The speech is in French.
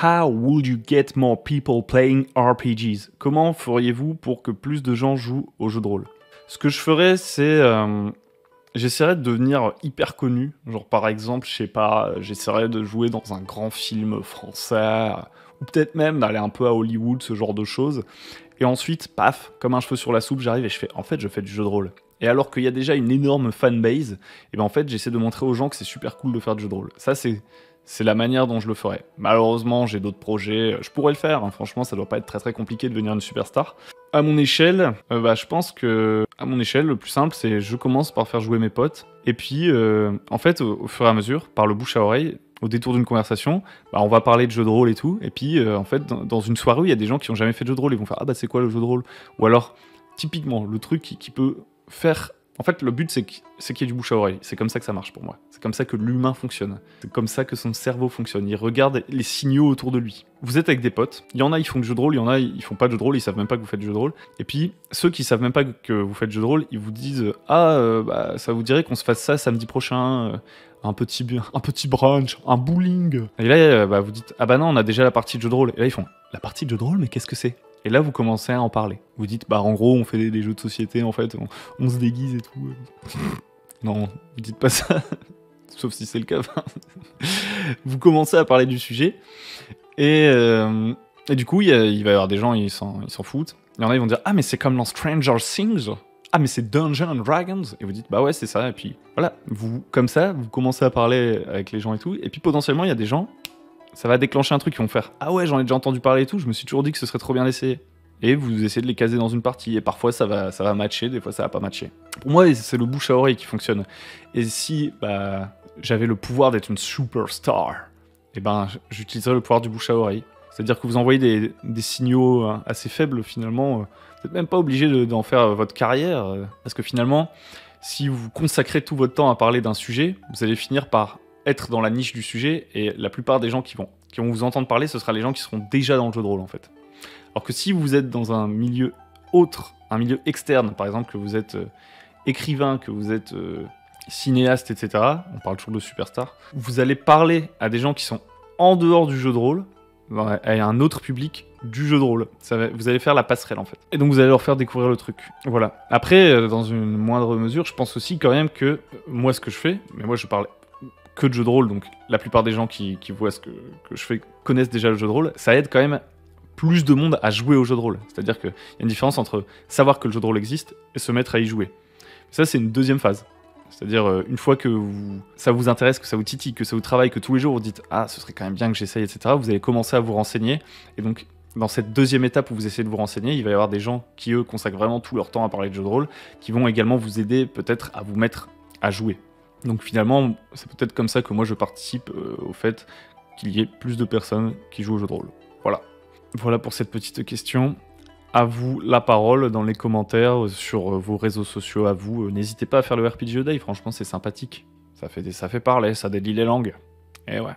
How would you get more people playing RPGs? Comment feriez-vous pour que plus de gens jouent aux jeux de rôle? Ce que je ferais, c'est... j'essaierais de devenir hyper connu. Genre, par exemple, je sais pas, j'essaierais de jouer dans un grand film français, ou peut-être même d'aller un peu à Hollywood, ce genre de choses. Et ensuite, paf, comme un cheveu sur la soupe, j'arrive et je fais, en fait, je fais du jeu de rôle. Et alors qu'il y a déjà une énorme fanbase, et ben en fait, j'essaie de montrer aux gens que c'est super cool de faire du jeu de rôle. Ça, c'est la manière dont je le ferais. Malheureusement, j'ai d'autres projets. Je pourrais le faire, hein. Franchement, ça doit pas être très très compliqué de devenir une superstar. À mon échelle, je pense que à mon échelle, le plus simple, c'est je commence par faire jouer mes potes. Et puis, en fait, au fur et à mesure, par le bouche à oreille, au détour d'une conversation, on va parler de jeux de rôle et tout. Et puis, en fait, dans une soirée où il y a des gens qui ont jamais fait de jeu de rôle, ils vont faire « Ah bah c'est quoi le jeu de rôle ?» Ou alors, typiquement, le truc qui peut faire... En fait, le but, c'est qu'il y ait du bouche à oreille. C'est comme ça que ça marche pour moi. C'est comme ça que l'humain fonctionne. C'est comme ça que son cerveau fonctionne. Il regarde les signaux autour de lui. Vous êtes avec des potes. Il y en a, ils font du jeu de rôle. Il y en a, ils font pas de jeu de rôle. Ils savent même pas que vous faites du jeu de rôle. Et puis, ceux qui savent même pas que vous faites du jeu de rôle, ils vous disent « Ah, ça vous dirait qu'on se fasse ça samedi prochain un petit brunch, un bowling. » Et là, vous dites « Ah bah non, on a déjà la partie de jeu de rôle. » Et là, ils font « La partie de jeu de rôle, mais qu'est-ce que c'est ?» Et là, vous commencez à en parler. Vous dites, en gros, on fait des jeux de société, en fait, on se déguise et tout. Non, vous dites pas ça. Sauf si c'est le cas. Vous commencez à parler du sujet. Et du coup, il va y avoir des gens, ils s'en foutent. Il y en a, ils vont dire, ah, mais c'est comme dans Stranger Things. Ah, mais c'est Dungeons and Dragons. Et vous dites, bah ouais, c'est ça. Et puis, voilà. Comme ça, vous commencez à parler avec les gens et tout. Et puis, potentiellement, il y a des gens... Ça va déclencher un truc, ils vont faire « Ah ouais, j'en ai déjà entendu parler et tout, je me suis toujours dit que ce serait trop bien d'essayer. » Et vous essayez de les caser dans une partie, et parfois ça va matcher, des fois ça va pas matcher. Pour moi, c'est le bouche à oreille qui fonctionne. Et si j'avais le pouvoir d'être une superstar, j'utiliserais le pouvoir du bouche à oreille. C'est-à-dire que vous envoyez des signaux assez faibles finalement, vous n'êtes même pas obligé d'en faire votre carrière, parce que finalement, si vous consacrez tout votre temps à parler d'un sujet, vous allez finir par être dans la niche du sujet, et la plupart des gens qui vont vous entendre parler, ce sera les gens qui seront déjà dans le jeu de rôle en fait. Alors que si vous êtes dans un milieu autre, un milieu externe, par exemple que vous êtes écrivain, que vous êtes cinéaste, etc., on parle toujours de superstar, vous allez parler à des gens qui sont en dehors du jeu de rôle, à un autre public du jeu de rôle. Vous allez faire la passerelle en fait. Et donc vous allez leur faire découvrir le truc. Voilà. Après, dans une moindre mesure, je pense aussi quand même que moi ce que je fais, mais moi je parle que de jeux de rôle, donc la plupart des gens qui voient ce que je fais connaissent déjà le jeu de rôle, ça aide quand même plus de monde à jouer au jeu de rôle. C'est-à-dire qu'il y a une différence entre savoir que le jeu de rôle existe et se mettre à y jouer. Ça, c'est une deuxième phase. C'est-à-dire, une fois que ça vous intéresse, que ça vous titille, que ça vous travaille, que tous les jours vous dites « Ah, ce serait quand même bien que j'essaye, etc. » Vous allez commencer à vous renseigner. Et donc, dans cette deuxième étape où vous essayez de vous renseigner, il va y avoir des gens qui, eux, consacrent vraiment tout leur temps à parler de jeux de rôle, qui vont également vous aider peut-être à vous mettre à jouer. Donc finalement, c'est peut-être comme ça que moi je participe au fait qu'il y ait plus de personnes qui jouent au jeu de rôle. Voilà. Voilà pour cette petite question. À vous la parole dans les commentaires, sur vos réseaux sociaux, à vous. N'hésitez pas à faire le RPG Day, franchement c'est sympathique. Ça fait parler, ça délie les langues. Et ouais.